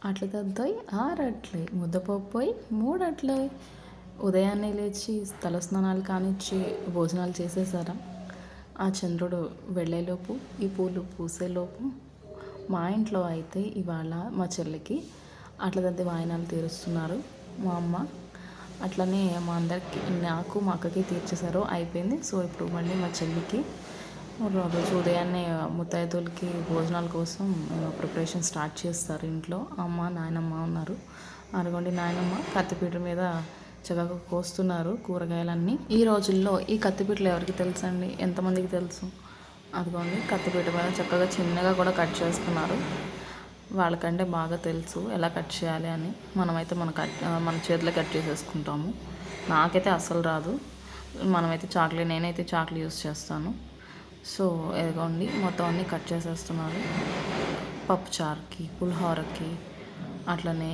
అట్లు తద్దోయ్ 6 అట్లే, ముద్దపప్పోయ్ 3 అట్లే. ఉదయాన్నే లేచి తలస్నానాలు కానిచ్చి భోజనాలు చేసేసారా? ఆ చంద్రుడు వెళ్ళేలోపు, ఈ పూలు పూసేలోపు మా ఇంట్లో అయితే ఇవాళ మా చెల్లికి అట్ల తద్ది వాయినాలు తీరుస్తున్నారు మా అమ్మ. అట్లనే మా అందరికి, నాకు మా అక్కకి తీర్చేశారు, అయిపోయింది. సో ఇప్పుడు మళ్ళీ మా చెల్లికి రోజు ఉదయాన్నే ముత్తైదువులకి భోజనాల కోసం ప్రిపరేషన్ స్టార్ట్ చేస్తారు ఇంట్లో. అమ్మ నాయనమ్మ ఉన్నారు. అదిగోండి నాయనమ్మ కత్తిపీట మీద చక్కగా కోస్తున్నారు కూరగాయలన్నీ. ఈ రోజుల్లో ఈ కత్తిపీటలు ఎవరికి తెలుసండి? ఎంతమందికి తెలుసు? అదిగోండి కత్తిపీట మీద చక్కగా చిన్నగా కూడా కట్ చేస్తున్నారు. వాళ్ళకంటే బాగా తెలుసు ఎలా కట్ చేయాలి అని. మనమైతే మన చేతిలో కట్ చేసేసుకుంటాము. నాకైతే అస్సలు రాదు. నేనైతే చాకులు యూస్ చేస్తాను. సో ఇదిగోండి మొత్తం అన్నీ కట్ చేసేస్తున్నారు పప్పుచారుకి, పులిహోరకి, అట్లనే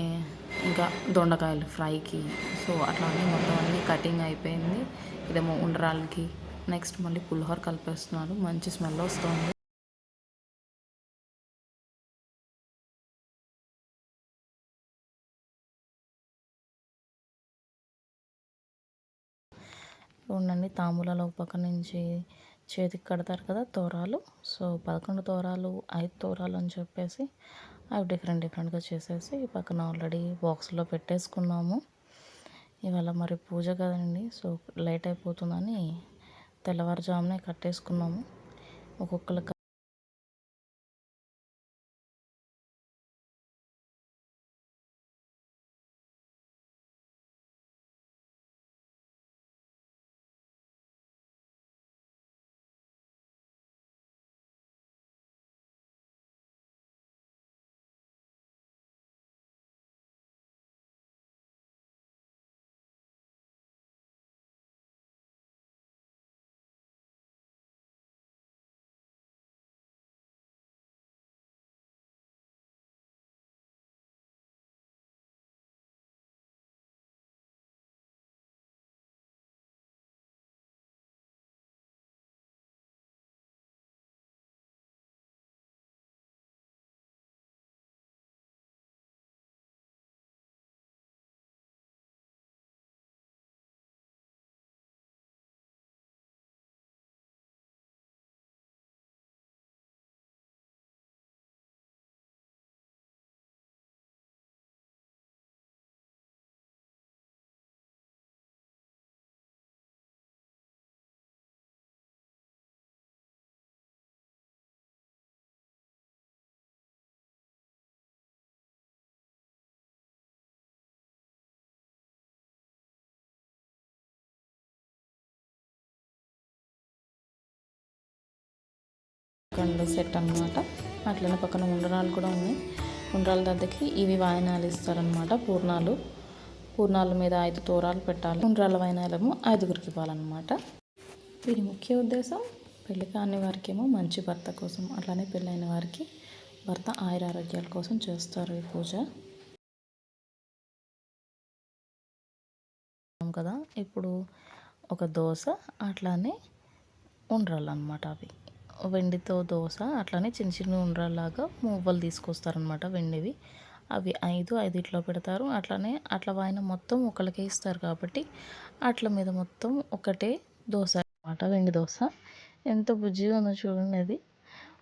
ఇంకా దొండకాయలు ఫ్రైకి. సో అట్లా అన్నీ మొత్తం అన్నీ కటింగ్ అయిపోయింది. ఇదేమో ఉండ్రాలకి. నెక్స్ట్ మళ్ళీ పులిహోర కలిపేస్తున్నారు. మంచి స్మెల్ వస్తుంది. ఉండండి, తాంబూలాలు ఒక పక్క నుంచి చేతికి కడతారు కదా తోరాలు. సో 11 తోరాలు, 5 తోరాలు అని చెప్పేసి అవి డిఫరెంట్గా చేసేసి పక్కన ఆల్రెడీ బాక్స్లో పెట్టేసుకున్నాము. ఇవాళ మరి పూజ కదండి, సో లేట్ అయిపోతుందని తెల్లవారుజామునే కట్టేసుకున్నాము. ఒక్కొక్కరికి సెట్ అనమాట. అట్లనే పక్కన ఉండ్రాలు కూడా ఉన్నాయి. ఉండ్రాల దగ్గరికి ఇవి వాయనాలు ఇస్తారనమాట. పూర్ణాల మీద 5 తోరాలు పెట్టాలి. ఉండ్రాల వాయనాలేమో 5గురికి ఇవ్వాలన్నమాట. వీరి ముఖ్య ఉద్దేశం పెళ్లి కాని వారికేమో మంచి భర్త కోసం, అట్లానే పెళ్ళైన వారికి భర్త ఆయురారోగ్యాల కోసం చేస్తారు ఈ పూజ కదా. ఇప్పుడు ఒక దోశ, అట్లానే ఉండ్రాలు అనమాట. అవి వెండితో దోశ, అట్లానే చిన్న చిన్న ఉండ్రాల్లాగా మువ్వలు తీసుకొస్తారనమాట వెండివి. అవి 5 ఇట్లో పెడతారు. అట్లనే అట్ల వాయనం మొత్తం ఒకరికే ఇస్తారు కాబట్టి అట్ల మీద మొత్తం ఒకటే దోశ అనమాట, వెండి దోశ. ఎంత బుజ్జిగా ఉందో చూడండి, అది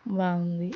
బాగుంది.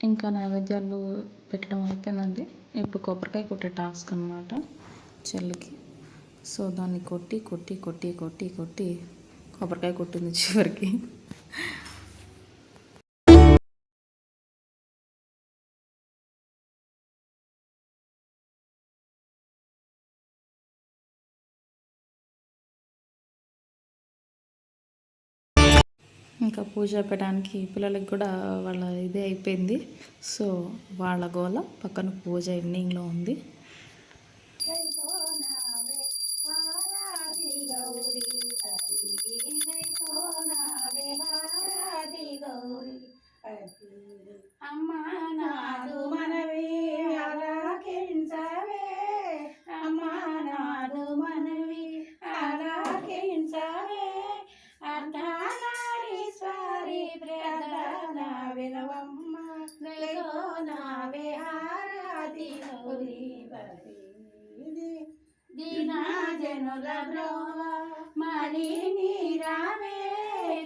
ఇంకా నైవేద్యాలు పెట్టడం అయిపోయిందండి. ఇప్పుడు కొబ్బరికాయ కొట్టే టాస్క్ అనమాట చెల్లికి. సో దాన్ని కొట్టి కొట్టి కొట్టి కొట్టి కొట్టి కొబ్బరికాయ కొట్టింది చివరికి. ఇంకా పూజ పెట్టడానికి పిల్లలకి కూడా వాళ్ళ ఇదే అయిపోయింది. సో వాళ్ళ గోల పక్కన పూజ ఎండింగ్లో ఉంది. అమ్మా నాదు మనవి ఆలకించవే, అమ్మా నాదు మనవి ఆలకించవే, అర్ధనారీశ్వరి ప్రధాన వినవమ్మ, గైకోనావే హారతి గౌరీవతి. దీనా జనుల బ్రోవ మణి నీరావే,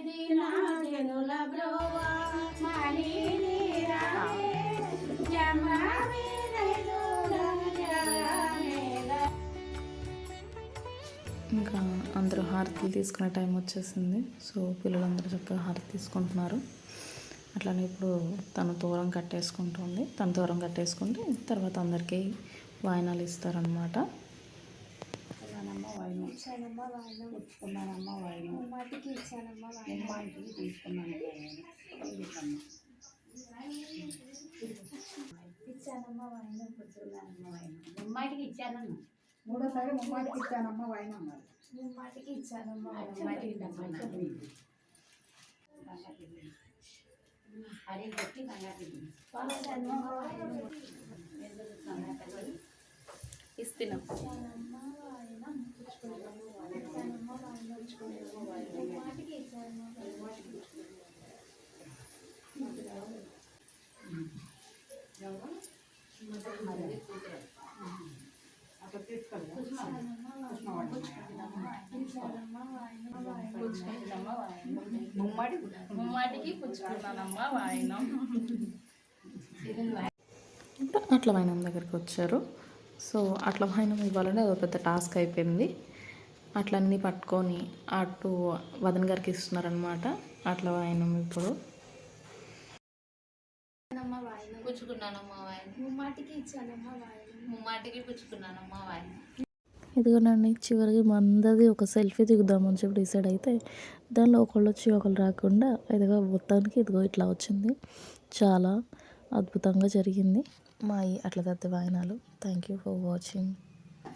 దీనా జనుల బ్రోవ మణి నీరావే, జమావే ఇంకా అందరూ హారతులు తీసుకునే టైం వచ్చేసింది. సో పిల్లలందరూ చక్కగా హారతి తీసుకుంటున్నారు. అట్లానే ఇప్పుడు తను తోరం కట్టేసుకుంటుంది. తను తోరం కట్టేసుకుంటే తర్వాత అందరికీ వాయినాలు ఇస్తారనమాట. ముమ్మాటికి ఇచ్చానమ్మ, మూడోసారి ముమ్మాటికి ఇచ్చానమ్మ వాయిన, ముమ్మాటికి ఇచ్చానమ్మ, అదే పెట్టి ఇస్తున్నాం. ముమ్మాటికి పుచ్చుకున్నానమ్మా వాయినం. అట్ల వాయినం దగ్గరికి వచ్చారు. సో అట్ల వాయినం ఇవ్వాలంటే అదొక పెద్ద టాస్క్ అయిపోయింది. అట్లన్నీ పట్టుకొని అటు వదిన గారికి ఇస్తున్నారనమాట అట్ల వాయినం. ఇప్పుడు పుచ్చుకున్నానమ్మా వాయినం, ముమ్మాటికి ఇచ్చానమ్మా వాయినం, ముమ్మాటికి పుచ్చుకున్నానమ్మా వాయినం. ఇదిగోనండి చివరికి మందది ఒక సెల్ఫీ దిగుదామని చెప్పి డిసైడ్ అయితే దానిలో ఒకళ్ళు వచ్చి ఒకళ్ళు రాకుండా ఇదిగో మొత్తానికి ఇదిగో ఇట్లా వచ్చింది. చాలా అద్భుతంగా జరిగింది మా ఈ అట్ల దద్ద వాయినాలు. Thank you for watching.